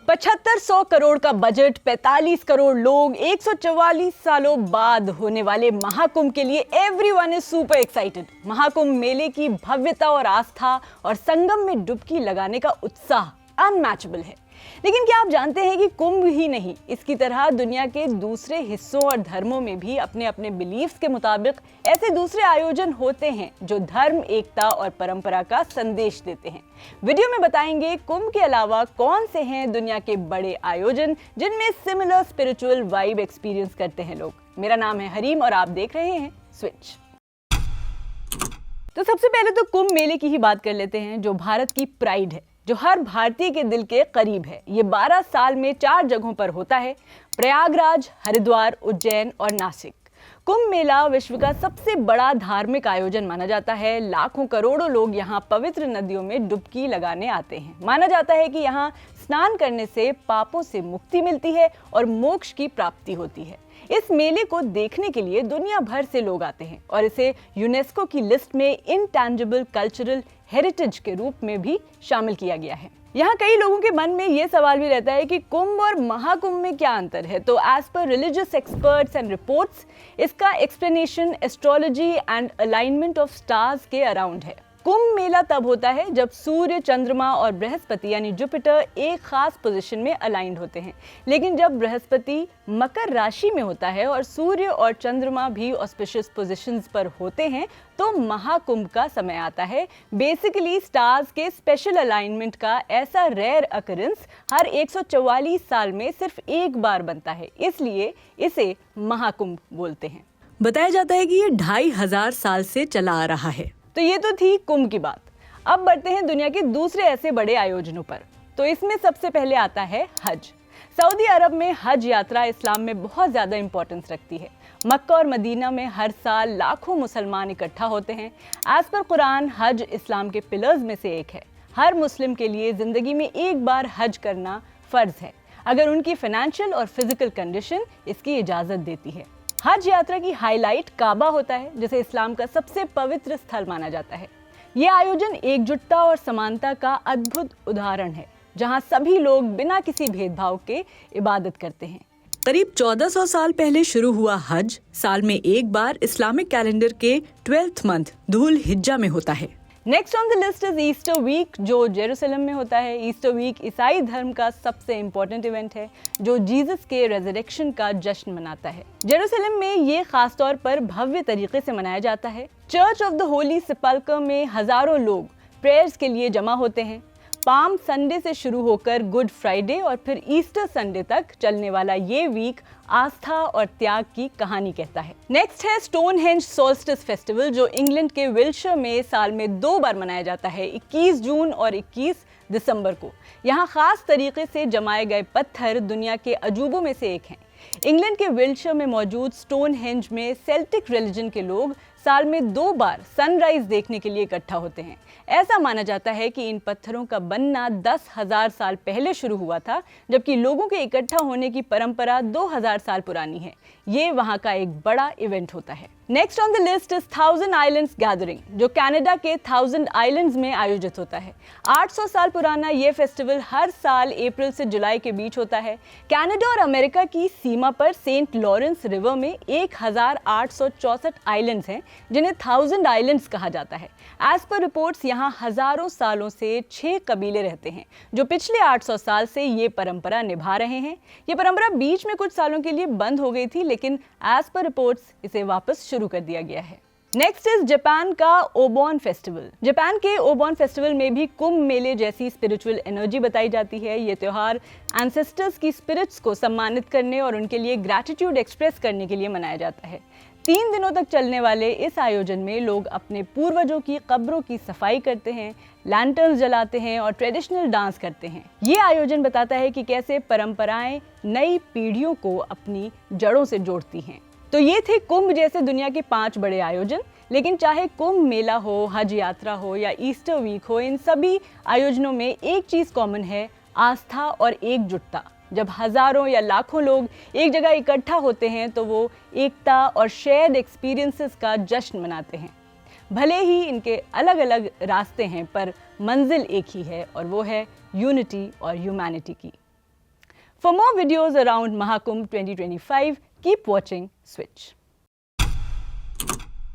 7500 करोड़ का बजट, 45 करोड़ लोग, 144 सालों बाद होने वाले महाकुंभ के लिए everyone is super excited. Mahakumbh मेले की भव्यता और आस्था और संगम में डुबकी लगाने का उत्साह अनमैचेबल है। लेकिन क्या आप जानते हैं कि कुंभ ही नहीं, इसकी तरह दुनिया के दूसरे हिस्सों और धर्मों में भी अपने अपने बिलीफ्स के मुताबिक ऐसे दूसरे आयोजन होते हैं जो धर्म, एकता और परंपरा का संदेश देते हैं। वीडियो में बताएंगे कुंभ के अलावा कौन से हैं दुनिया के बड़े आयोजन जिनमें सिमिलर स्पिरिचुअल वाइब एक्सपीरियंस करते हैं लोग। मेरा नाम है हरीम और आप देख रहे हैं स्विच। तो सबसे पहले तो कुंभ मेले की ही बात कर लेते हैं, जो भारत की प्राइड है, जो हर भारतीय के दिल के करीब है। ये 12 साल में 4 जगहों पर होता है, प्रयागराज, हरिद्वार, उज्जैन और नासिक। कुंभ मेला विश्व का सबसे बड़ा धार्मिक आयोजन माना जाता है। लाखों करोड़ों लोग यहाँ पवित्र नदियों में डुबकी लगाने आते हैं। माना जाता है कि यहाँ स्नान करने से पापों से मुक्ति मिलती है और मोक्ष की प्राप्ति होती है। इस मेले को देखने के लिए दुनिया भर से लोग आते हैं और इसे यूनेस्को की लिस्ट में इंटैंजिबल कल्चरल हेरिटेज के रूप में भी शामिल किया गया है। यहाँ कई लोगों के मन में ये सवाल भी रहता है कि कुंभ और महाकुंभ में क्या अंतर है। तो as per religious experts and reports, इसका explanation astrology and alignment of stars के अराउंड है। कुंभ मेला तब होता है जब सूर्य, चंद्रमा और बृहस्पति यानी जुपिटर एक खास पोजीशन में अलाइंड होते हैं। लेकिन जब बृहस्पति मकर राशि में होता है और सूर्य और चंद्रमा भी ऑस्पिशियस पोजीशंस पर होते हैं तो महाकुंभ का समय आता है। बेसिकली स्टार्स के स्पेशल अलाइनमेंट का ऐसा रेयर अकरेंस हर 144 साल में सिर्फ एक बार बनता है, इसलिए इसे महाकुंभ बोलते हैं। बताया जाता है कि ये 2500 साल से चला आ रहा है। तो ये तो थी कुंभ की बात। अब बढ़ते हैं दुनिया के दूसरे ऐसे बड़े आयोजनों पर। तो इसमें सबसे पहले आता है हज। सऊदी अरब में हज यात्रा इस्लाम में बहुत ज़्यादा इंपॉर्टेंस रखती है। मक्का और मदीना में हर साल लाखों मुसलमान इकट्ठा होते हैं। एज पर कुरान हज इस्लाम के पिलर्स में से एक है। हर मुस्लिम के लिए ज़िंदगी में एक बार हज करना फ़र्ज़ है, अगर उनकी फाइनेंशियल और फिजिकल कंडीशन इसकी इजाज़त देती है। हज यात्रा की हाईलाइट काबा होता है, जिसे इस्लाम का सबसे पवित्र स्थल माना जाता है। ये आयोजन एकजुटता और समानता का अद्भुत उदाहरण है, जहां सभी लोग बिना किसी भेदभाव के इबादत करते हैं। करीब 1400 साल पहले शुरू हुआ हज साल में एक बार इस्लामिक कैलेंडर के 12th मंथ धुल हिज्जा में होता है। Next on the list is Easter week, जो जेरूसलम में होता है। ईस्टर वीक ईसाई धर्म का सबसे इम्पोर्टेंट इवेंट है, जो जीसस के रेजरेक्शन का जश्न मनाता है। जेरूसलम में ये खास तौर पर भव्य तरीके से मनाया जाता है। चर्च ऑफ द होली सेपल्कर में हजारों लोग प्रेयर्स के लिए जमा होते हैं। पाम संडे से शुरू होकर गुड फ्राइडे और फिर ईस्टर संडे तक चलने वाला ये वीक आस्था और त्याग की कहानी कहता है। नेक्स्ट है स्टोनहेंज सोल्स्टिस फेस्टिवल, जो इंग्लैंड के विल्शर में साल में 2 बार मनाया जाता है, 21 जून और 21 दिसंबर को। यहाँ खास तरीके से जमाए गए पत्थर दुनिया के अजूबों में से एक हैं। इंग्लैंड के विल्शर में मौजूद स्टोनहेंज में सेल्टिक रिलीजन के लोग साल में 2 बार सनराइज देखने के लिए इकट्ठा होते हैं। ऐसा माना जाता है कि इन पत्थरों का बनना 10,000 साल पहले शुरू हुआ था, जबकि लोगों के इकट्ठा होने की परंपरा 2000 साल पुरानी है। ये वहाँ का एक बड़ा इवेंट होता है। Next on the list is 1000 islands gathering, जो कनाडा के 1000 आइलैंड्स में आयोजित होता है। 800 साल पुराना ये फेस्टिवल हर साल अप्रैल से जुलाई के बीच होता है। कनाडा और अमेरिका की सीमा पर सेंट लॉरेंस रिवर में 1864 आइलैंड्स हैं, जिन्हें 1000 आइलैंड्स कहा जाता है। एज पर रिपोर्ट्स यहाँ हजारों सालों से 6 कबीले रहते हैं, जो पिछले 800 साल से ये परंपरा निभा रहे हैं। ये परंपरा बीच में कुछ सालों के लिए बंद हो गई थी, लेकिन एज पर रिपोर्ट्स इसे वापस शुरू कर दिया गया है। नेक्स्ट इज जापान का ओबॉन फेस्टिवल। जापान के ओबॉन फेस्टिवल में भी कुंभ मेले जैसी स्पिरिचुअल एनर्जी बताई जाती है। ये त्योहार एंसेस्टर्स की स्पिरिट्स को सम्मानित करने और उनके लिए ग्रैटिट्यूड एक्सप्रेस करने के लिए मनाया जाता है। 3 दिनों तक चलने वाले इस आयोजन में लोग अपने पूर्वजों की कब्रों की सफाई करते हैं, लैंटर्न्स जलाते हैं और ट्रेडिशनल डांस करते हैं। ये आयोजन बताता है कि कैसे परंपराएं नई पीढ़ियों को अपनी जड़ों से जोड़ती हैं। तो ये थे कुंभ जैसे दुनिया के 5 बड़े आयोजन। लेकिन चाहे कुंभ मेला हो, हज यात्रा हो या ईस्टर वीक हो, इन सभी आयोजनों में एक चीज़ कॉमन है, आस्था और एकजुटता। जब हजारों या लाखों लोग एक जगह इकट्ठा होते हैं तो वो एकता और शेयर्ड एक्सपीरियंसेस का जश्न मनाते हैं। भले ही इनके अलग अलग रास्ते हैं, पर मंजिल एक ही है और वो है यूनिटी और ह्यूमैनिटी की। For more videos around Mahakumbh 2025, keep watching Switch.